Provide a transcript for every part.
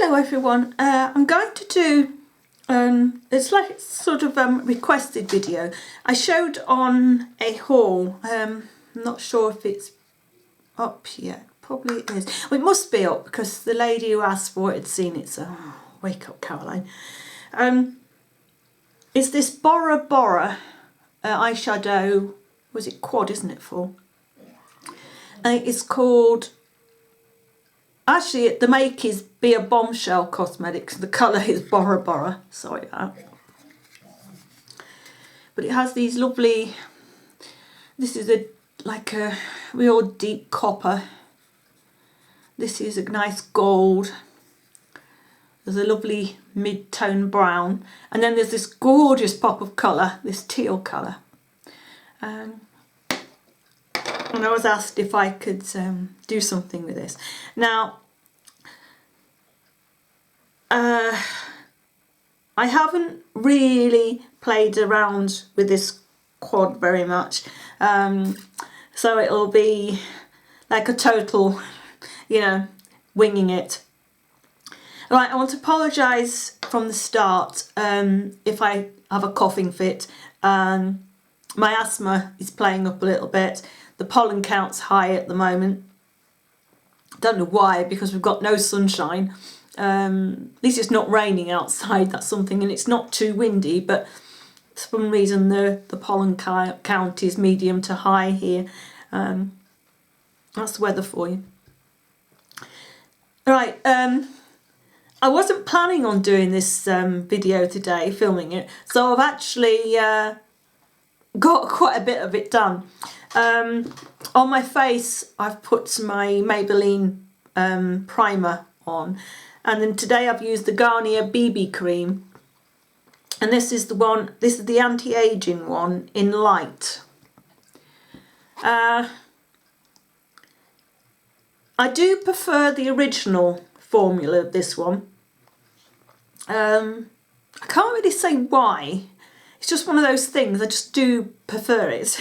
Hello everyone, I'm going to do, it's like sort of requested video. I showed on a haul, I'm not sure if it's up yet, probably it is. Well, it must be up because the lady who asked for it had seen it, so wake up Caroline. It's this Bora eyeshadow, was it quad, isn't it, full? It's called, actually the make is Bombshell Cosmetics, the colour is Bora, sorry about that. But it has these lovely, this is like a real deep copper, this is a nice gold, there's a lovely mid-tone brown, and then there's this gorgeous pop of colour, this teal colour. And I was asked if I could do something with this. Now, I haven't really played around with this quad very much, so it'll be like a total, you know, winging it. Right, I want to apologise from the start if I have a coughing fit. My asthma is playing up a little bit. The pollen count's high at the moment. Don't know why, because we've got no sunshine. At least it's not raining outside, that's something, and it's not too windy, but for some reason the pollen count is medium to high here. That's the weather for you. Right, I wasn't planning on doing this video today, filming it, so I've actually got quite a bit of it done. On my face I've put my Maybelline primer on, and then today I've used the Garnier BB cream, and this is the one, this is the anti-aging one in light. I do prefer the original formula of this one. I can't really say why, it's just one of those things, I just do prefer it.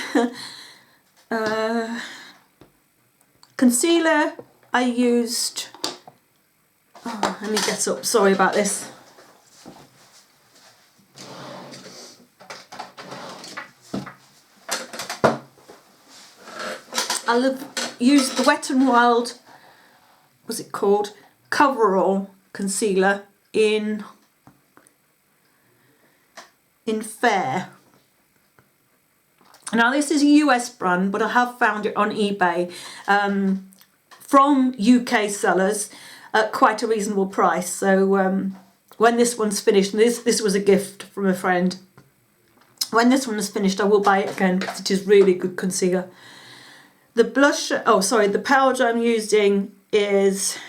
Concealer I used, oh, let me get up, sorry about this. I'll use the Wet n Wild, what's it called, Coverall concealer in Fair. Now this is a US brand, but I have found it on eBay from UK sellers at quite a reasonable price. So when this one's finished, and this was a gift from a friend, when this one is finished I will buy it again because it is really good concealer. The blusher, oh sorry, the powder I'm using is,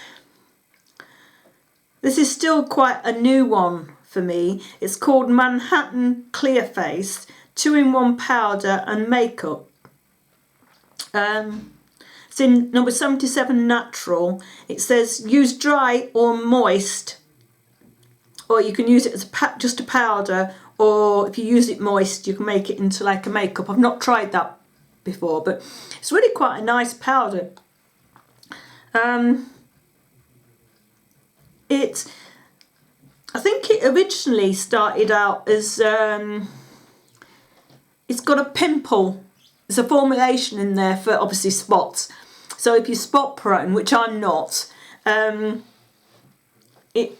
this is still quite a new one for me. It's called Manhattan Clear Face 2-in-1 powder and makeup. It's in number 77 natural. It says use dry or moist, or you can use it as just a powder, or if you use it moist you can make it into like a makeup. I've not tried that before, but it's really quite a nice powder. I think it originally started out as it's got a pimple, there's a formulation in there for obviously spots, so if you're spot prone, which I'm not, it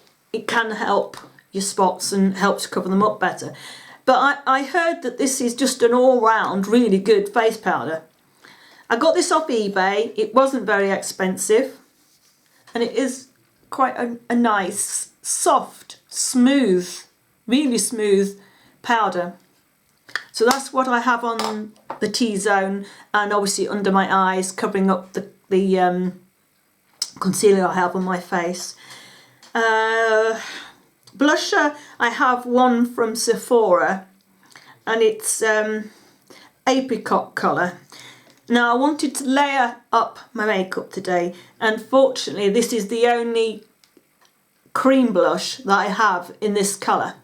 can help your spots and help to cover them up better. But I heard that this is just an all-round really good face powder. I got this off eBay, it wasn't very expensive, and it is quite a nice, soft, smooth, really smooth powder. So that's what I have on the T-zone, and obviously under my eyes, covering up the concealer I have on my face. Blusher, I have one from Sephora, and it's apricot colour. Now I wanted to layer up my makeup today, and fortunately this is the only cream blush that I have in this colour.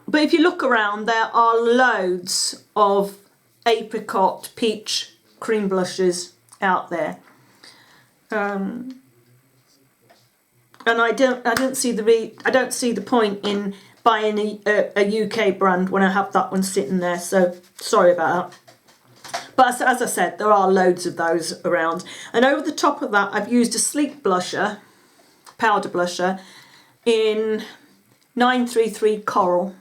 But if you look around, there are loads of apricot, peach cream blushes out there. and I don't see the point in buying a UK brand when I have that one sitting there. So sorry about that. But as I said, there are loads of those around. And over the top of that, I've used a sleek blusher, powder blusher, in 933 Coral.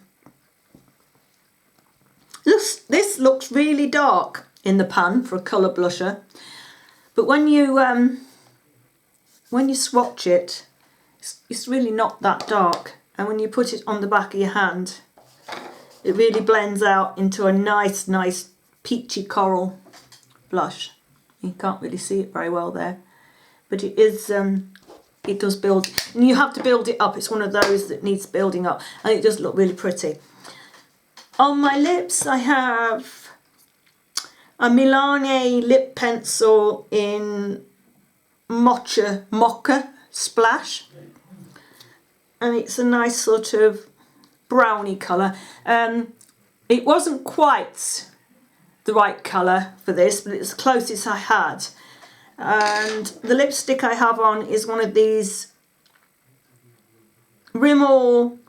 This looks really dark in the pan for a colour blusher, but when you swatch it, it's really not that dark. And when you put it on the back of your hand, it really blends out into a nice peachy coral blush. You can't really see it very well there, but it is it does build, and you have to build it up. It's one of those that needs building up, and it does look really pretty. On my lips I have a Milani lip pencil in Mocha Splash, and it's a nice sort of browny colour. It wasn't quite the right colour for this, but it's the closest I had. And the lipstick I have on is one of these Rimmel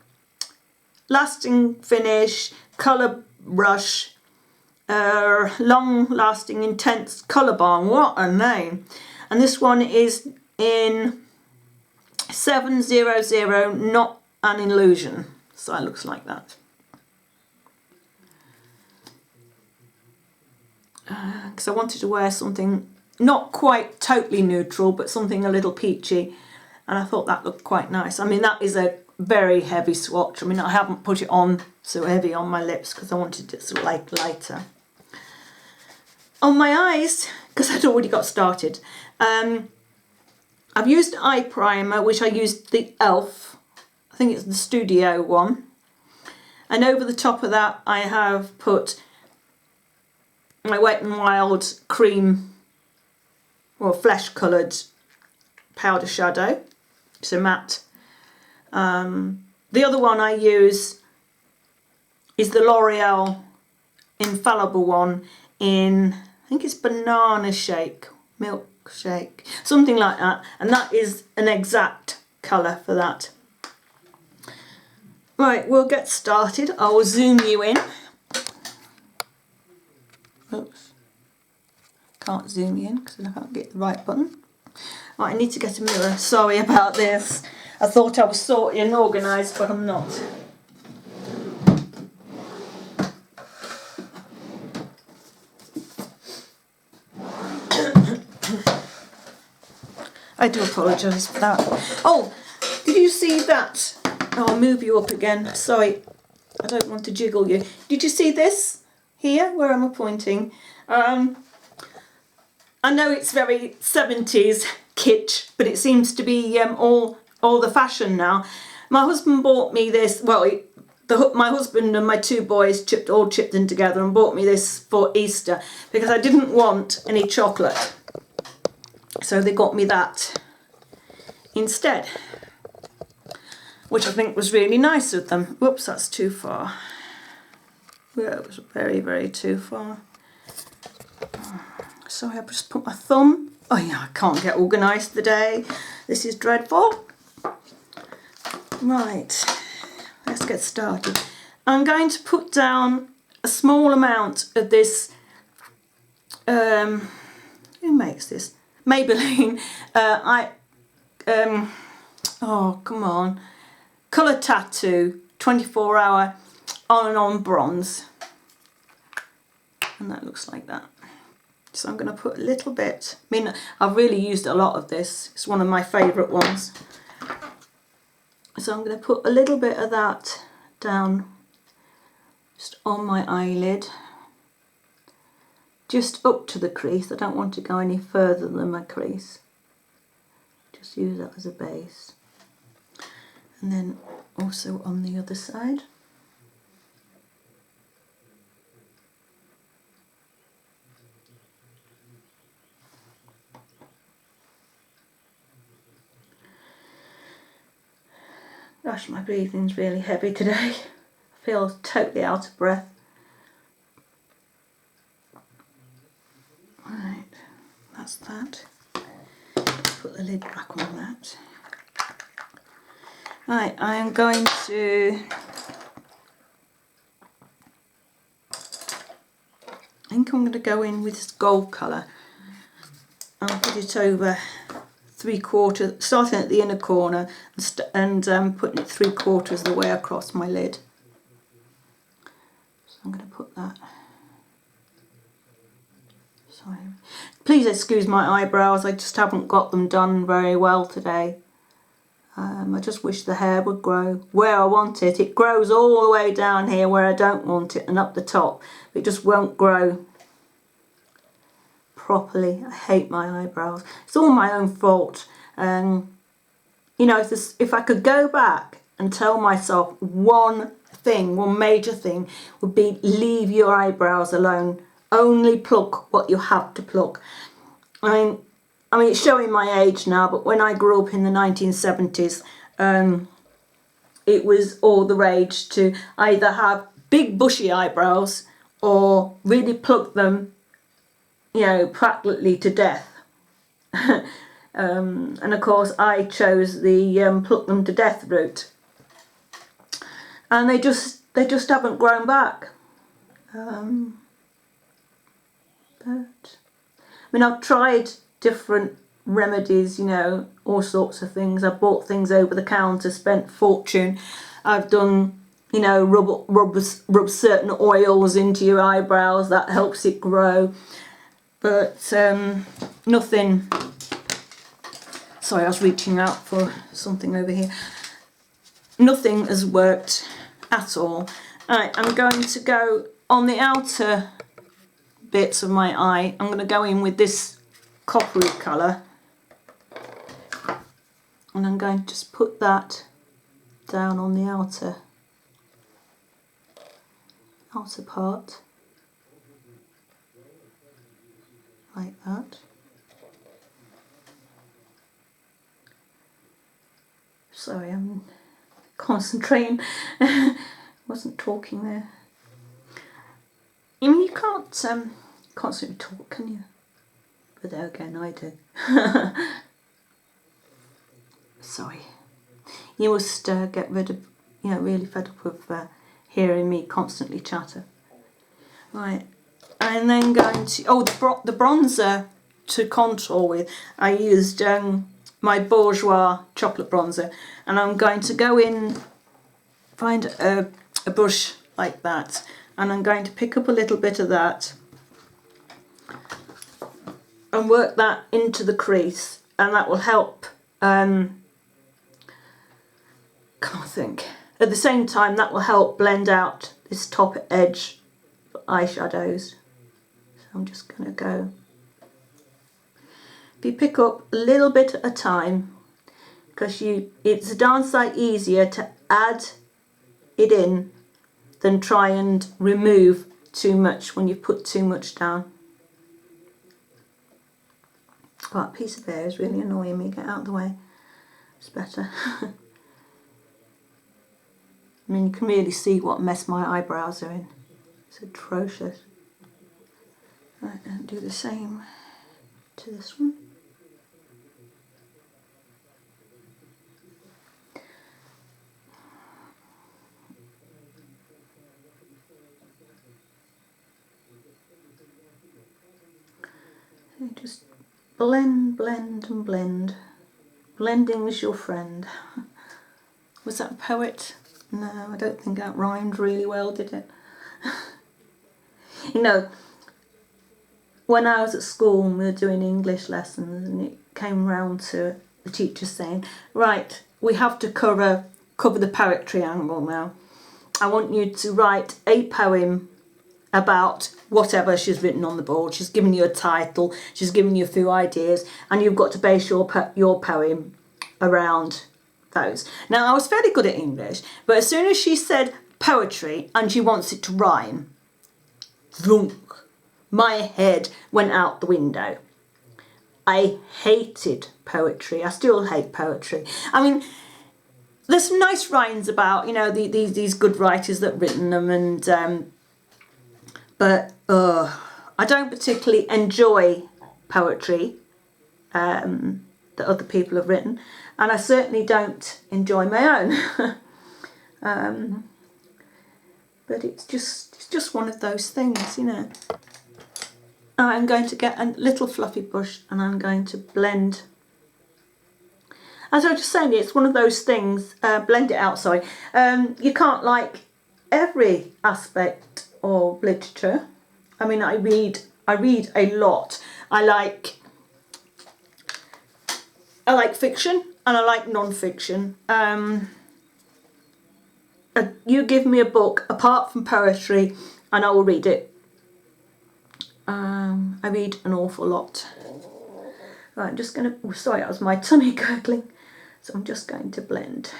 Lasting Finish Colour Brush Long Lasting Intense Colour Balm. What a name! And this one is in 700, Not an Illusion. So it looks like that. Because I wanted to wear something not quite totally neutral, but something a little peachy, and I thought that looked quite nice. I mean, that is a very heavy swatch. I mean, I haven't put it on so heavy on my lips because I wanted it sort of like lighter. On my eyes, because I'd already got started, I've used eye primer, which I used the e.l.f. I think it's the Studio one, and over the top of that I have put my Wet n Wild cream or flesh coloured powder shadow. It's a matte. The other one I use is the L'Oreal Infallible one in, I think it's banana shake, milkshake, something like that, and that is an exact colour for that. Right, we'll get started. I will zoom you in. Oops, can't zoom you in because I can't get the right button. Right, I need to get a mirror. Sorry about this. I thought I was sorted and organised, but I'm not. I do apologise for that. Oh, did you see that? Oh, I'll move you up again. Sorry, I don't want to jiggle you. Did you see this here, where I'm pointing? I know it's very 70s kitsch, but it seems to be all the fashion now. My husband bought me this. Well, my husband and my two boys all chipped in together and bought me this for Easter because I didn't want any chocolate. So they got me that instead, which I think was really nice of them. Whoops, that's too far. Yeah, it was very, very too far. Sorry, I just put my thumb. Oh yeah, I can't get organised today. This is dreadful. Right, let's get started. I'm going to put down a small amount of this, who makes this? Maybelline, oh come on, Colour Tattoo 24-hour on and on bronze, and that looks like that. So I'm going to put a little bit. I mean, I've really used a lot of this. It's one of my favourite ones. So I'm going to put a little bit of that down just on my eyelid, just up to the crease. I don't want to go any further than my crease. Just use that as a base. And then also on the other side. Gosh, my breathing's really heavy today. I feel totally out of breath. Right, that's that. Put the lid back on that. Right, I am going to... I think I'm going to go in with this gold colour. I'll put it over 3/4, starting at the inner corner and putting it 3/4 of the way across my lid. So I'm going to put that. Sorry. Please excuse my eyebrows, I just haven't got them done very well today. I just wish the hair would grow where I want it. It grows all the way down here where I don't want it and up the top. It just won't grow properly. I hate my eyebrows. It's all my own fault. You know, if I could go back and tell myself one major thing would be leave your eyebrows alone. Only pluck what you have to pluck. I mean, it's showing my age now, but when I grew up in the 1970s, it was all the rage to either have big bushy eyebrows or really pluck them, you know, practically to death. And of course, I chose the pluck them to death route, and they just haven't grown back. But I mean, I've tried different remedies, you know, all sorts of things. I've bought things over the counter, spent fortune. I've done, you know, rub certain oils into your eyebrows, that helps it grow. But nothing. Sorry, I was reaching out for something over here. Nothing has worked at all. Right, I'm going to go on the outer bits of my eye. I'm going to go in with this coppery colour, and I'm going to just put that down on the outer part, like that. Sorry, I'm concentrating. Wasn't talking there. I mean, you can't constantly talk, can you? But there again, I do. Sorry. You must get rid of, you know, really fed up with hearing me constantly chatter. Right, and then going to, the bronzer to contour with, I used my Bourjois chocolate bronzer, and I'm going to go in, find a brush like that, and I'm going to pick up a little bit of that and work that into the crease, and that will help, can't think, at the same time that will help blend out this top edge for eyeshadows. So I'm just going to go, if you pick up a little bit at a time, because it's a darn sight easier to add it in than try and remove too much when you put too much down. Oh, that piece of hair is really annoying me. Get out of the way. It's better. I mean, you can really see what mess my eyebrows are in. It's atrocious. Right, and do the same to this one. So just blend, blend and blend. Blending is your friend. Was that a poet? No, I don't think that rhymed really well, did it? You know, when I was at school and we were doing English lessons, and it came round to the teacher saying, right, we have to cover the poet triangle now. I want you to write a poem about whatever she's written on the board. She's given you a title, she's given you a few ideas, and you've got to base your poem around those. Now, I was fairly good at English, but as soon as she said poetry and she wants it to rhyme, thunk, my head went out the window. I hated poetry. I still hate poetry. I mean, there's some nice rhymes about, you know, these good writers that written them, and but I don't particularly enjoy poetry. that other people have written, and I certainly don't enjoy my own. But it's just one of those things, you know. I'm going to get a little fluffy brush and I'm going to blend. As I was just saying, it's one of those things, blend it out, sorry. You can't like every aspect of literature. I mean, I read a lot. I like fiction and I like non-fiction. You give me a book apart from poetry and I will read it. I read an awful lot. Right, I'm just going to, oh sorry, that was my tummy gurgling. So I'm just going to blend.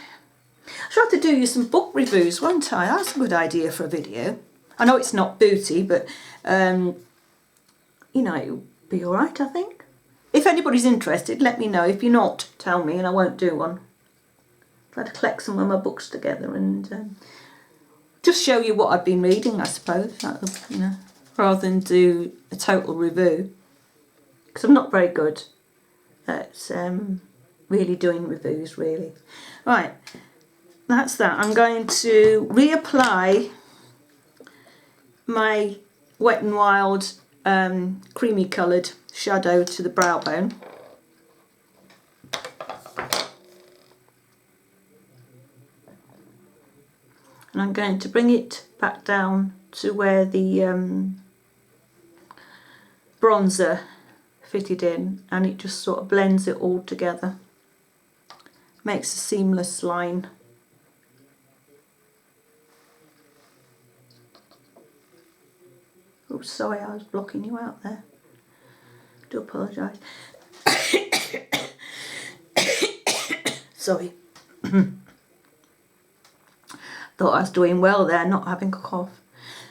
I should have to do you some book reviews, won't I? That's a good idea for a video. I know it's not booty, but you know, it'll be alright, I think. If anybody's interested, let me know. If you're not, tell me and I won't do one. Try to collect some of my books together and just show you what I've been reading, I suppose, you know, rather than do a total review. Because I'm not very good at really doing reviews, really. Right, that's that. I'm going to reapply my Wet n Wild creamy coloured shadow to the brow bone. And I'm going to bring it back down to where the bronzer fitted in, and it just sort of blends it all together. Makes a seamless line. Oh, sorry, I was blocking you out there. Do apologise. Sorry. Thought I was doing well there, not having a cough.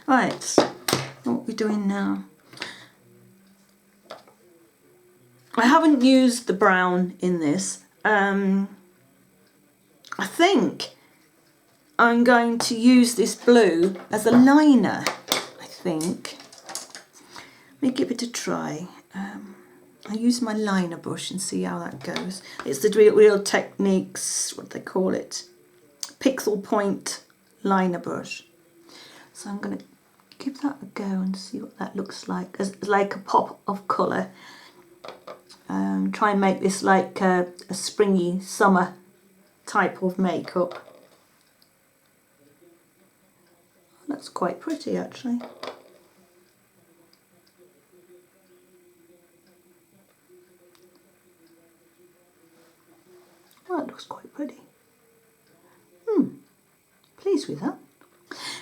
Right, what are we doing now? I haven't used the brown in this. I think I'm going to use this blue as a liner, I think. Let me give it a try. I use my liner brush and see how that goes. It's the Real Techniques, what do they call it? Pixel Point liner brush. So I'm going to give that a go and see what that looks like. As like a pop of colour. Try and make this like a springy summer type of makeup. That's quite pretty actually. Oh, that looks quite pretty. Pleased with that.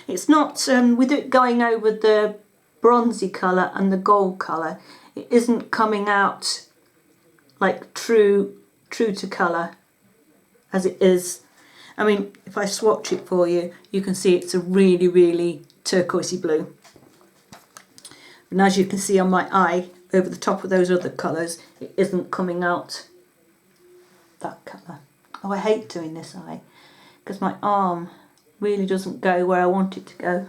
It's not, with it going over the bronzy colour and the gold colour, it isn't coming out like true to colour as it is. I mean, if I swatch it for you, you can see it's a really, really turquoisey blue. And as you can see on my eye, over the top of those other colours, it isn't coming out that colour. Oh, I hate doing this eye, because my arm really doesn't go where I want it to go.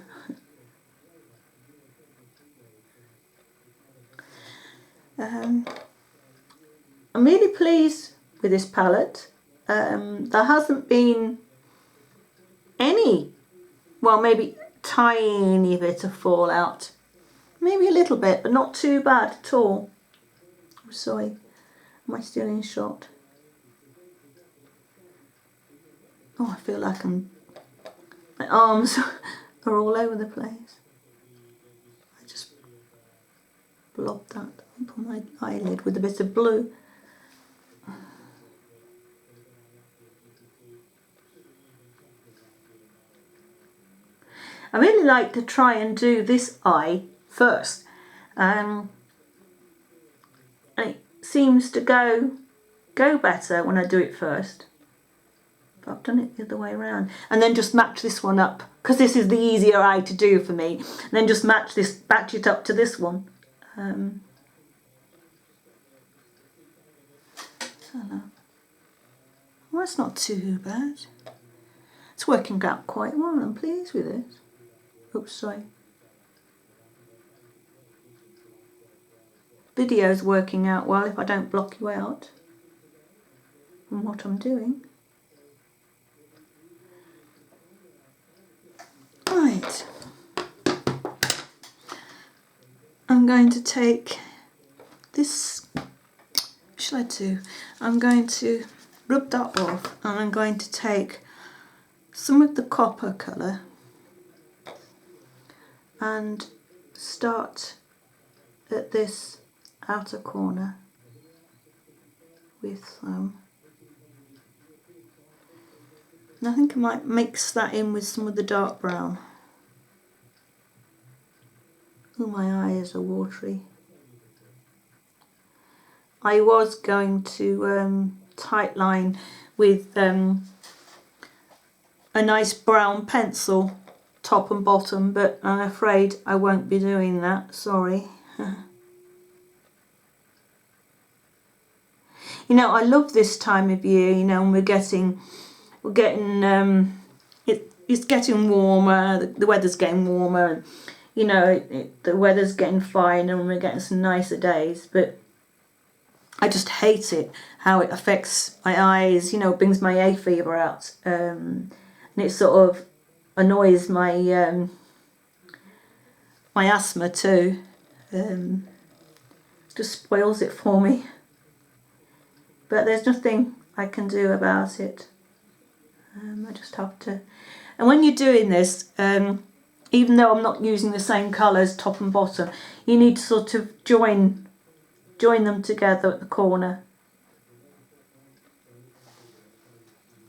I'm really pleased with this palette. There hasn't been any, well, maybe tiny bit of fallout, maybe a little bit, but not too bad at all. Oh, sorry, am I still in shot? Oh, I feel like my arms are all over the place. I just blobbed that up on my eyelid with a bit of blue. I really like to try and do this eye first. And it seems to go better when I do it first. But I've done it the other way around. And then just match this one up, because this is the easier eye to do for me. And then just match it up to this one. Well, that's not too bad. It's working out quite well. I'm pleased with it. Oops, sorry. Video's working out well if I don't block you out. in what I'm doing. Right. I'm going to take this, what shall I do? I'm going to rub that off, and I'm going to take some of the copper colour and start at this outer corner with some, and I think I might mix that in with some of the dark brown. Oh, my eyes are watery. I was going to tight line with a nice brown pencil, top and bottom, but I'm afraid I won't be doing that, sorry. You know, I love this time of year, you know, and we're getting it's getting warmer, the weather's getting warmer, and you know, the weather's getting finer and we're getting some nicer days, but I just hate it, how it affects my eyes, you know, brings my hay fever out, and it sort of annoys my my asthma too. It just spoils it for me. But there's nothing I can do about it. I just have to. And when you're doing this, even though I'm not using the same colours top and bottom, you need to sort of join them together at the corner.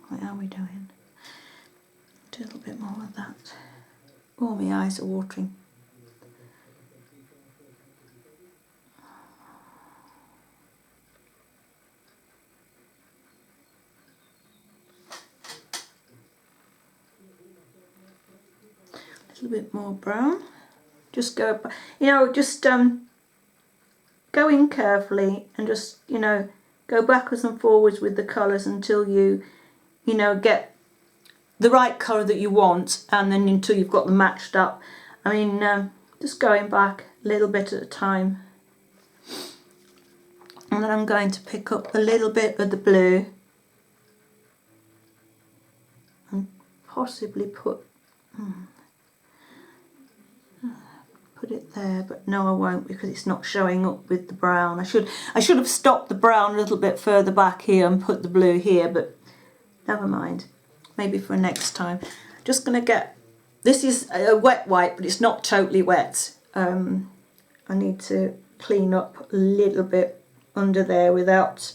What are we doing? Do a little bit more of that. Oh, my eyes are watering. A little bit more brown. Just go, you know, just go in carefully and just, you know, go backwards and forwards with the colours until you know, get the right colour that you want, and then until you've got them matched up. I mean, just going back a little bit at a time. And then I'm going to pick up a little bit of the blue and possibly put it there, but no, I won't, because it's not showing up with the brown. I should have stopped the brown a little bit further back here and put the blue here, but never mind. Maybe for next time. Just going to get, this is a wet wipe, but it's not totally wet. I need to clean up a little bit under there without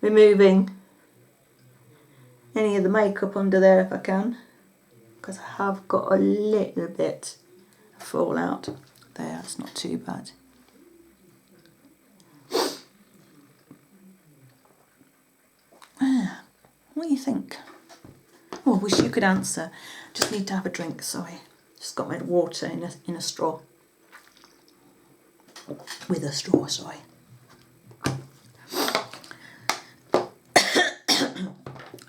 removing any of the makeup under there if I can, because I have got a little bit of fallout there. It's not too bad. What do you think? Oh, I wish you could answer. Just need to have a drink, sorry. Just got my water in a straw. With a straw, sorry.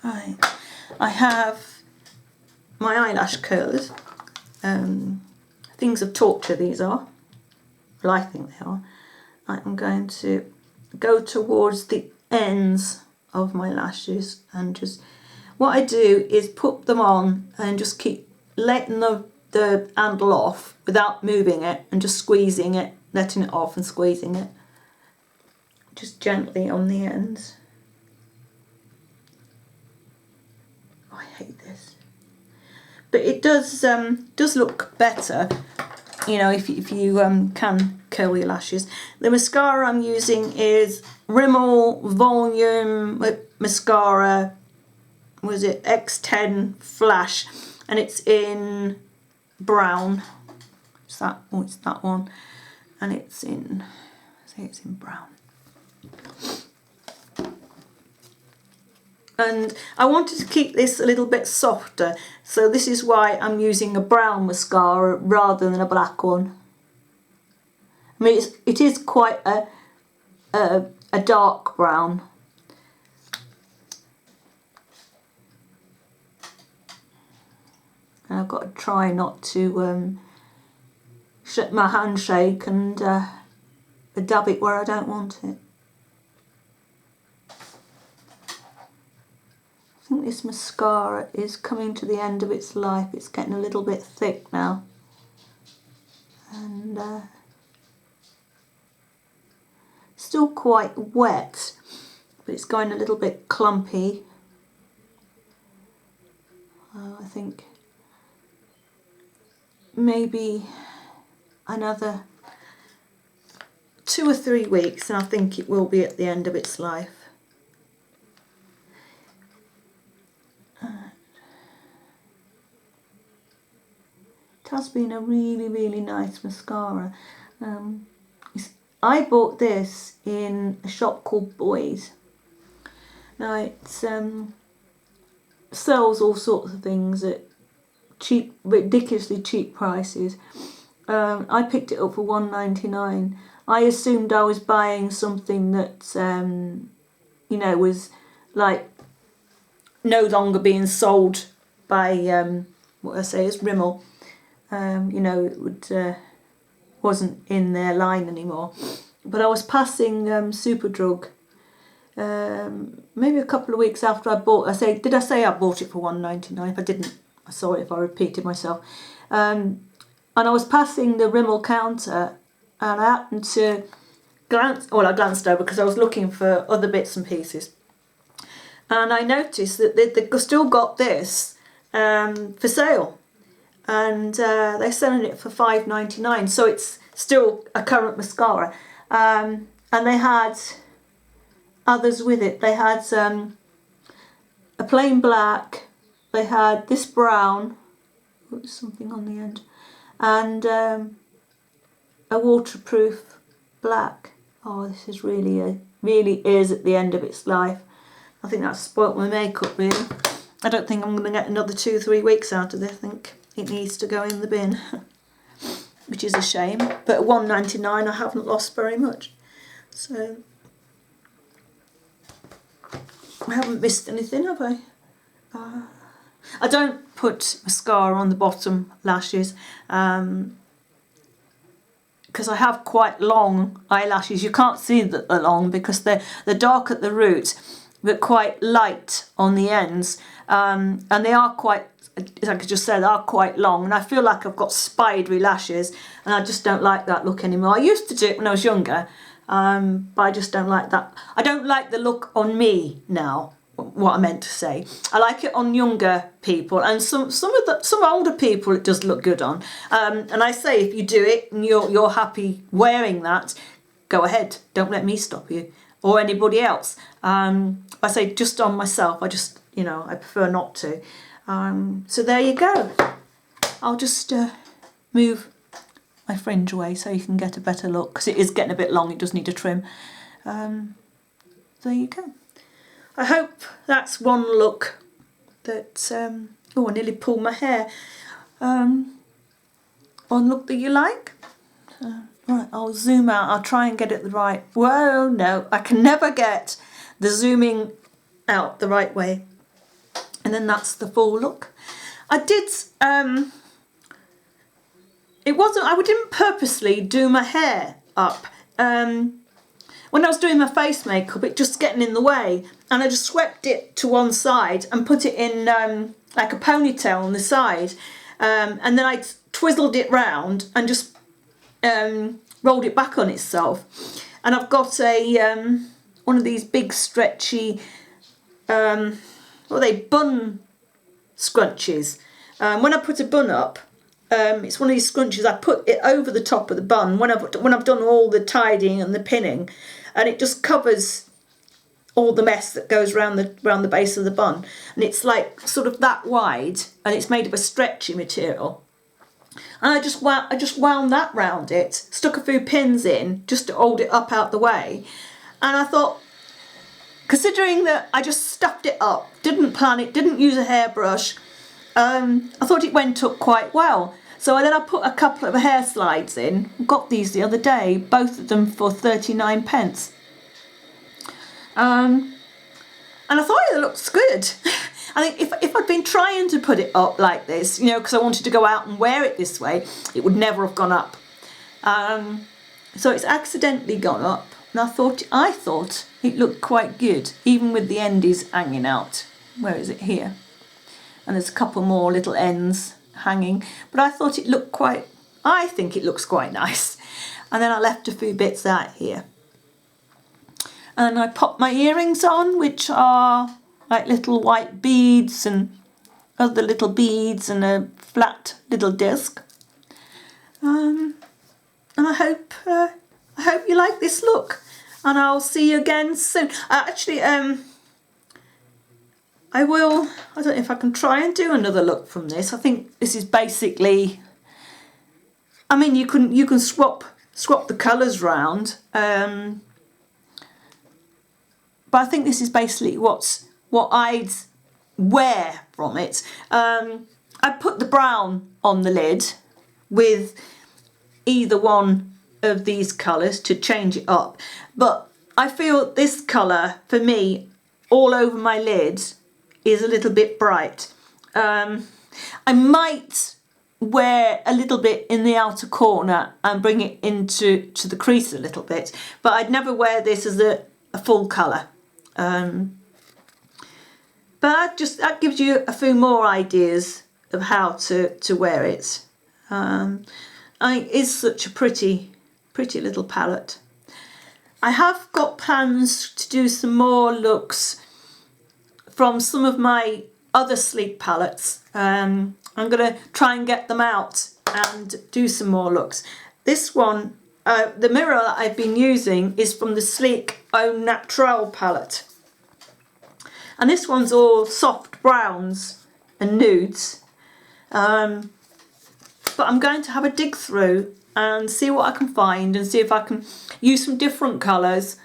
Right. I have my eyelash curlers. Things of torture these are. Well, I think they are. I'm going to go towards the ends of my lashes and just, what I do is put them on and just keep letting the handle off without moving it, and just squeezing it, letting it off and squeezing it. Just gently on the ends. Oh, I hate this. But it does look better, you know, if you can curl your lashes. The mascara I'm using is Rimmel Volume Mascara, was it X10 Flash, and it's in brown. It's that one, and it's in, I say it's in brown. And I wanted to keep this a little bit softer, so this is why I'm using a brown mascara rather than a black one. I mean, it is quite a dark brown. And I've got to try not to my hand shake and dab it where I don't want it. think this mascara is coming to the end of its life. It's getting a little bit thick now. And still quite wet, but it's going a little bit clumpy. I think maybe another 2 or 3 weeks and I think it will be at the end of its life. It has been a really nice mascara. I bought this in a shop called Boys. Now it sells all sorts of things at cheap, ridiculously cheap prices. I picked it up for £1.99. I assumed I was buying something that you know, was like no longer being sold by what I say is Rimmel. You know, it would wasn't in their line anymore. But I was passing Superdrug maybe a couple of weeks after I bought. Did I say I bought it for £1.99? If I didn't, I'm sorry if I repeated myself. And I was passing the Rimmel counter, and I happened to glance. Well, I glanced over because I was looking for other bits and pieces, and I noticed that they still got this for sale, and they're selling it for £5.99. So it's still a current mascara, and they had others with it. They had a plain black. They had this brown. Oops, something on the end. And a waterproof black. Oh, this is really is at the end of its life. I think that's spoilt my makeup really. I don't think I'm going to get another 2 or 3 weeks out of this. I think it needs to go in the bin, which is a shame. But at £1.99 I haven't lost very much. So I haven't missed anything, have I? I don't put mascara on the bottom lashes because I have quite long eyelashes. You can't see that they're long because they're dark at the root but quite light on the ends, and they are quite, like I just said, are quite long, and I feel like I've got spidery lashes, and I just don't like that look anymore. I used to do it when I was younger, but I just don't like that. I don't like the look on me now. What I meant to say, I like it on younger people, and some older people it does look good on. And I say, if you do it and you're happy wearing that, go ahead. Don't let me stop you or anybody else. I say just on myself. I just, you know, I prefer not to. So there you go. I'll just move my fringe away so you can get a better look, because it is getting a bit long. It does need a trim. There you go. I hope that's one look that, oh, I nearly pulled my hair. One look that you like. Right, I'll zoom out. I'll try and get it the right. Well, no, I can never get the zooming out the right way. And then that's the full look. I did, I didn't purposely do my hair up. When I was doing my face makeup, it just getting in the way, and I just swept it to one side and put it in like a ponytail on the side, and then I twizzled it round and just rolled it back on itself. And I've got a one of these big stretchy, what are they, bun scrunchies. When I put a bun up, it's one of these scrunchies. I put it over the top of the bun when I've done all the tidying and the pinning, and it just covers all the mess that goes around the base of the bun. And it's like sort of that wide, and it's made of a stretchy material. And I just wound that round it, stuck a few pins in just to hold it up out the way. And I thought, considering that I just stuffed it up, didn't plan it, didn't use a hairbrush, I thought it went up quite well. So then I put a couple of hair slides in. Got these the other day, both of them for 39 pence. And I thought it looks good. I think if I'd been trying to put it up like this, you know, because I wanted to go out and wear it this way, it would never have gone up. So it's accidentally gone up, and I thought it looked quite good, even with the endies hanging out. where is it, here, and there's a couple more little ends hanging, but I thought it looked I think it looks quite nice. And then I left a few bits out here, and I popped my earrings on, which are like little white beads and other little beads and a flat little disc. And I hope you like this look, and I'll see you again soon. Actually, I don't know if I can try and do another look from this. I think this is basically, I mean, you can swap the colours round, but I think this is basically what I'd wear from it. I put the brown on the lid with either one of these colours to change it up, but I feel this colour for me all over my lid is a little bit bright. I might wear a little bit in the outer corner and bring it into the crease a little bit, but I'd never wear this as a full colour. But that gives you a few more ideas of how to wear it. It is such a pretty little palette. I have got plans to do some more looks from some of my other sleek palettes. I'm going to try and get them out and do some more looks. This one, the mirror that I've been using is from the Sleek Au Naturel palette. And this one's all soft browns and nudes. But I'm going to have a dig through and see what I can find, and see if I can use some different colours,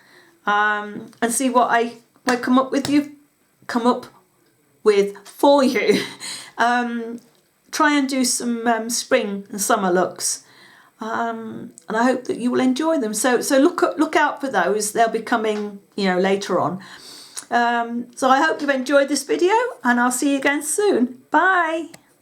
and see what I come up with for you. Try and do some spring and summer looks, and I hope that you will enjoy them. So look out for those. They'll be coming, later on. So I hope you've enjoyed this video, and I'll see you again soon. Bye.